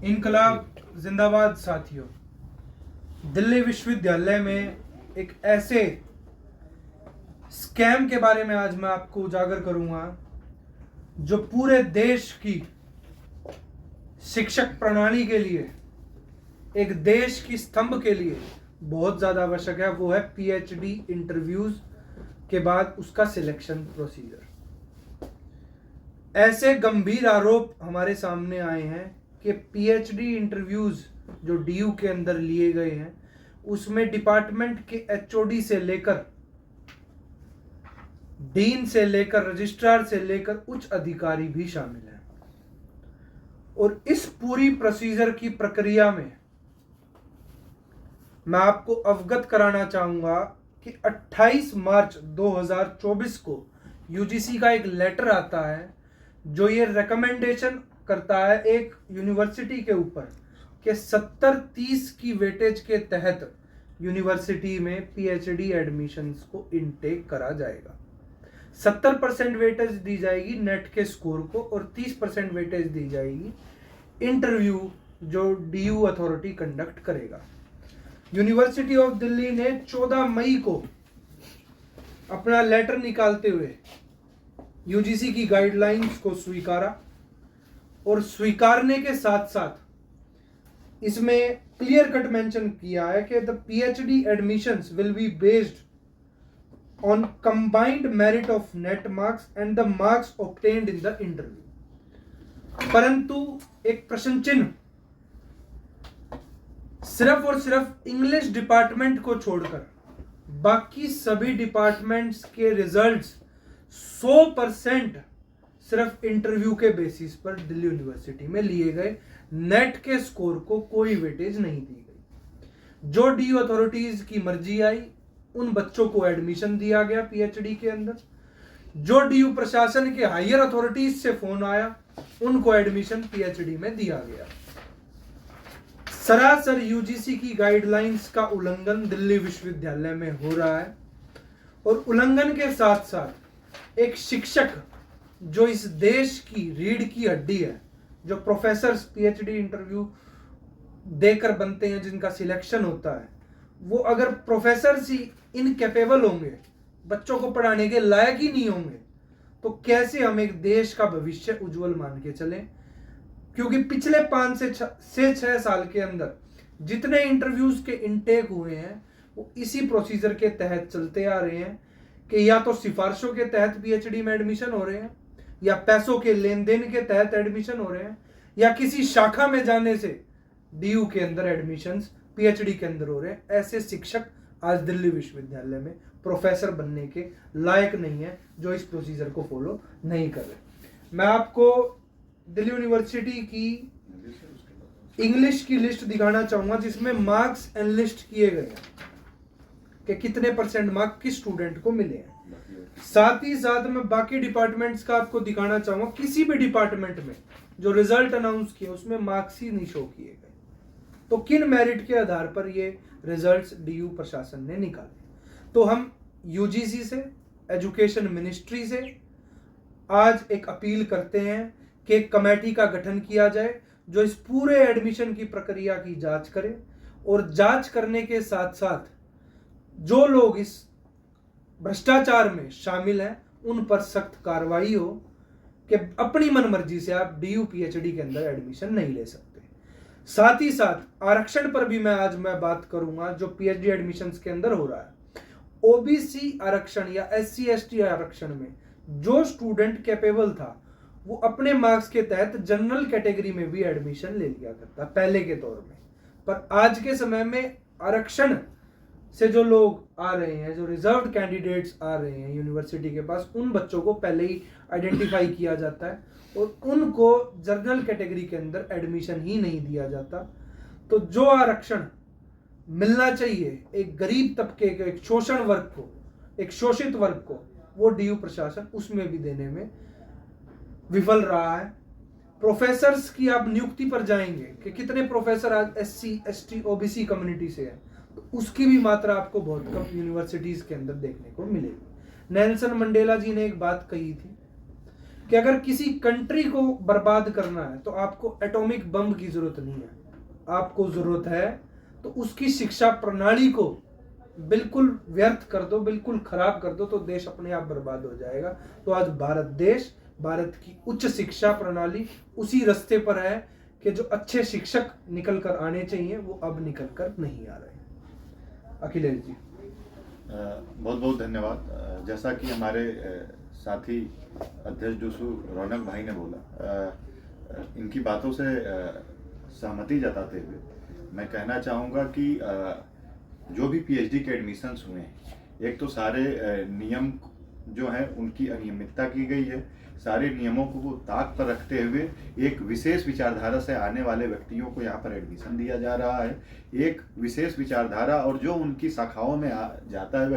इनकलाब जिंदाबाद साथियों। दिल्ली विश्वविद्यालय में एक ऐसे स्कैम के बारे में आज मैं आपको उजागर करूंगा जो पूरे देश की शिक्षक प्रणाली के लिए, एक देश की स्तंभ के लिए बहुत ज्यादा आवश्यक है। वो है पीएचडी इंटरव्यूज के बाद उसका सिलेक्शन प्रोसीजर। ऐसे गंभीर आरोप हमारे सामने आए हैं कि पीएचडी इंटरव्यूज जो डीयू के अंदर लिए गए हैं उसमें डिपार्टमेंट के एचओडी से लेकर, डीन से लेकर, रजिस्ट्रार से लेकर उच्च अधिकारी भी शामिल हैं। और इस पूरी प्रोसीजर की प्रक्रिया में मैं आपको अवगत कराना चाहूंगा कि 28 मार्च 2024 को यूजीसी का एक लेटर आता है जो ये रिकमेंडेशन करता है एक यूनिवर्सिटी के ऊपर कि 70-30 की वेटेज के तहत यूनिवर्सिटी में पीएचडी एडमिशन्स को इनटेक करा जाएगा। 70% वेटेज दी जाएगी नेट के स्कोर को और 30% वेटेज दी जाएगी इंटरव्यू जो डीयू अथॉरिटी कंडक्ट करेगा। यूनिवर्सिटी ऑफ दिल्ली ने 14 मई को अपना लेटर निकालते हुए यूजीसी की गाइडलाइंस को स्वीकारा और स्वीकारने के साथ साथ इसमें क्लियर कट मेंशन किया है कि the PhD admissions will be based on combined merit of net marks and the marks obtained in the interview. परंतु एक प्रश्न चिन्ह, सिर्फ और सिर्फ इंग्लिश डिपार्टमेंट को छोड़कर बाकी सभी डिपार्टमेंट्स के रिजल्ट्स 100% सिर्फ इंटरव्यू के बेसिस पर दिल्ली यूनिवर्सिटी में लिए गए। नेट के स्कोर को कोई वेटेज नहीं दी गई। जो डीयू अथॉरिटीज की मर्जी आई उन बच्चों को एडमिशन दिया गया पीएचडी के अंदर। जो डीयू प्रशासन के हायर अथॉरिटीज से फोन आया उनको एडमिशन पीएचडी में दिया गया। सरासर यूजीसी की गाइडलाइंस का उल्लंघन दिल्ली विश्वविद्यालय में हो रहा है और उल्लंघन के साथ साथ एक शिक्षक जो इस देश की रीढ़ की हड्डी है, जो प्रोफेसर पीएचडी इंटरव्यू देकर बनते हैं, जिनका सिलेक्शन होता है, वो अगर प्रोफेसर ही इनकेपेबल होंगे, बच्चों को पढ़ाने के लायक ही नहीं होंगे, तो कैसे हम एक देश का भविष्य उज्जवल मान के चलें। क्योंकि पिछले 5 से 6 साल के अंदर जितने इंटरव्यूज के इनटेक हुए हैं वो इसी प्रोसीजर के तहत चलते आ रहे हैं कि या तो सिफारिशों के तहत पीएचडी में एडमिशन हो रहे हैं, या पैसों के लेन देन के तहत एडमिशन हो रहे हैं, या किसी शाखा में जाने से डीयू के अंदर एडमिशंस पीएचडी के अंदर हो रहे हैं। ऐसे शिक्षक आज दिल्ली विश्वविद्यालय में प्रोफेसर बनने के लायक नहीं है जो इस प्रोसीजर को फॉलो नहीं कर रहे। मैं आपको दिल्ली यूनिवर्सिटी की इंग्लिश की लिस्ट दिखाना चाहूंगा जिसमें मार्क्स एनलिस्ट किए गए हैं कि कितने % मार्क किस स्टूडेंट को मिले हैं। साथ ही साथ मैं बाकी डिपार्टमेंट्स का आपको दिखाना चाहूंगा। किसी भी डिपार्टमेंट में जो रिजल्ट अनाउंस किए उसमें मार्क्स ही नहीं शो किए गए, तो किन मेरिट के आधार पर ये रिजल्ट्स डीयू प्रशासन ने निकाले। तो हम यूजीसी से, एजुकेशन मिनिस्ट्री से आज एक अपील करते हैं कि एक कमेटी का गठन किया जाए जो इस पूरे एडमिशन की प्रक्रिया की जांच करे और जांच करने के साथ साथ जो लोग इस भ्रष्टाचार में शामिल हैं उन पर सख्त कार्रवाई हो कि अपनी मनमर्जी से आप डीयू पीएचडी के अंदर एडमिशन नहीं ले सकते। साथ ही साथ आरक्षण पर भी आज मैं बात करूंगा जो पीएचडी एडमिशंस के अंदर हो रहा है। ओबीसी आरक्षण या एससी एसटी आरक्षण में जो स्टूडेंट कैपेबल था वो अपने मार्क्स के तहत जनरल कैटेगरी में भी एडमिशन ले लिया करता पहले के दौर में। पर आज के समय में आरक्षण से जो लोग आ रहे हैं, जो रिजर्व्ड कैंडिडेट्स आ रहे हैं यूनिवर्सिटी के पास, उन बच्चों को पहले ही आइडेंटिफाई किया जाता है और उनको जनरल कैटेगरी के अंदर एडमिशन ही नहीं दिया जाता। तो जो आरक्षण मिलना चाहिए एक गरीब तबके के, एक शोषण वर्ग को, एक शोषित वर्ग को, वो डीयू प्रशासन उसमें भी देने में विफल रहा है। प्रोफेसर्स की आप नियुक्ति पर जाएंगे कि कितने प्रोफेसर आज एससी एसटी ओबीसी कम्युनिटी से हैं, तो उसकी भी मात्रा आपको बहुत कम यूनिवर्सिटीज के अंदर देखने को मिलेगी। नेल्सन मंडेला जी ने एक बात कही थी कि अगर किसी कंट्री को बर्बाद करना है तो आपको एटॉमिक बम की जरूरत नहीं है, आपको जरूरत है तो उसकी शिक्षा प्रणाली को बिल्कुल व्यर्थ कर दो, बिल्कुल खराब कर दो, तो देश अपने आप बर्बाद हो जाएगा। तो आज भारत देश, भारत की उच्च शिक्षा प्रणाली उसी रास्ते पर है कि जो अच्छे शिक्षक निकल कर आने चाहिए वो अब निकल कर नहीं आ रहे। अखिलेश जी बहुत बहुत धन्यवाद। जैसा कि हमारे साथी अध्यक्ष डूसू रौनक भाई ने बोला, इनकी बातों से सहमति जताते हुए मैं कहना चाहूँगा कि जो भी पीएचडी के एडमिशन्स हुए हैं, एक तो सारे नियम जो हैं उनकी अनियमितता की गई है। सारे नियमों को ताक पर रखते हुए एक विशेष विचारधारा से आने वाले व्यक्तियों को यहाँ पर एडमिशन दिया जा रहा है। एक विशेष विचारधारा और जो उनकी शाखाओं में जाता है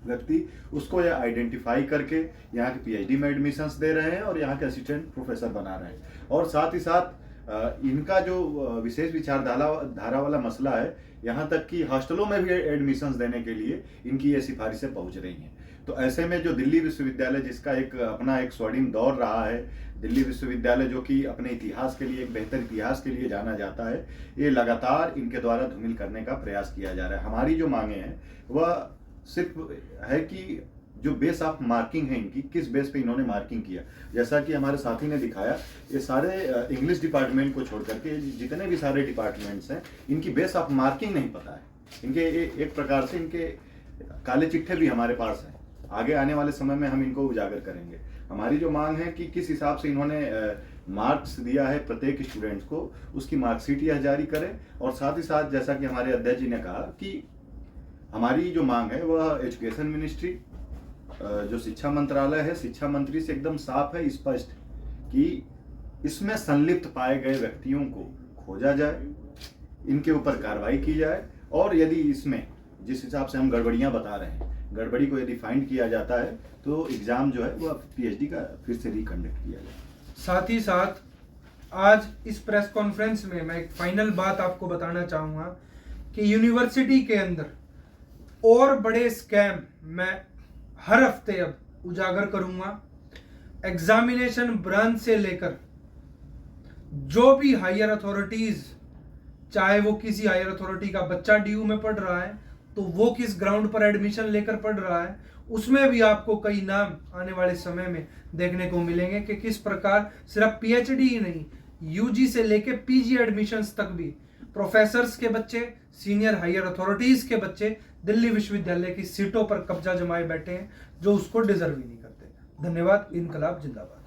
व्यक्ति, उसको यह आइडेंटिफाई करके यहाँ के पीएचडी में एडमिशन्स दे रहे हैं और यहाँ के असिस्टेंट प्रोफेसर बना रहे हैं। और साथ ही साथ इनका जो विशेष विचारधारा वाला मसला है, यहाँ तक कि हॉस्टलों में भी एडमिशन्स देने के लिए इनकी ये सिफारिशें पहुँच रही हैं। तो ऐसे में जो दिल्ली विश्वविद्यालय, जिसका अपना एक स्वर्णिम दौर रहा है, दिल्ली विश्वविद्यालय जो कि अपने इतिहास के लिए, एक बेहतर इतिहास के लिए जाना जाता है, ये लगातार इनके द्वारा धूमिल करने का प्रयास किया जा रहा है। हमारी जो मांगे हैं वह सिर्फ है कि जो बेस ऑफ मार्किंग है इनकी, किस बेस पे इन्होंने मार्किंग किया। जैसा कि हमारे साथी ने दिखाया, ये सारे इंग्लिश डिपार्टमेंट को छोड़ करके जितने भी सारे डिपार्टमेंट्स हैं, इनकी बेस ऑफ मार्किंग नहीं पता है। इनके एक प्रकार से इनके काले चिट्ठे भी हमारे पास हैं। आगे आने वाले समय में हम इनको उजागर करेंगे। हमारी जो मांग है कि किस हिसाब से इन्होंने मार्क्स दिया है प्रत्येक स्टूडेंट्स को, उसकी मार्कशीट यह जारी करें। और साथ ही साथ जैसा कि हमारे अध्यक्ष जी ने कहा कि हमारी जो मांग है वह एजुकेशन मिनिस्ट्री, जो शिक्षा मंत्रालय है, शिक्षा मंत्री से एकदम साफ है, स्पष्ट कि इसमें संलिप्त पाए गए व्यक्तियों को खोजा जाए, इनके ऊपर कार्रवाई की जाए, और यदि इसमें जिस हिसाब से हम गड़बड़ियां बता रहे हैं, गड़बड़ी को यदि फाइंड किया जाता है तो एग्जाम जो है वह पीएचडी का फिर से रिकंडक्ट किया जाए। साथ ही साथ आज इस प्रेस कॉन्फ्रेंस में मैं एक फाइनल बात आपको बताना चाहूँगा कि यूनिवर्सिटी के अंदर और बड़े स्कैम मैं हर हफ्ते अब उजागर करूँगा। एग्जामिनेशन ब्रांच से लेकर जो भी हायर अथॉरिटीज़, चाहे वो किसी हायर अथॉरिटी का बच्चा डीयू में पढ़ रहा है तो वो किस ग्राउंड पर एडमिशन लेकर पढ़ रहा है, उसमें भी आपको कई नाम आने वाले समय में देखने को मिलेंगे कि किस प्रकार सिर्फ पीएचडी ही नहीं, यूजी से लेकर पीजी एडमिशन्स तक भी प्रोफेसर्स के बच्चे, सीनियर हायर अथॉरिटीज के बच्चे दिल्ली विश्वविद्यालय की सीटों पर कब्जा जमाए बैठे हैं, जो उसको डिजर्व ही नहीं करते। धन्यवाद। इनकलाब जिंदाबाद।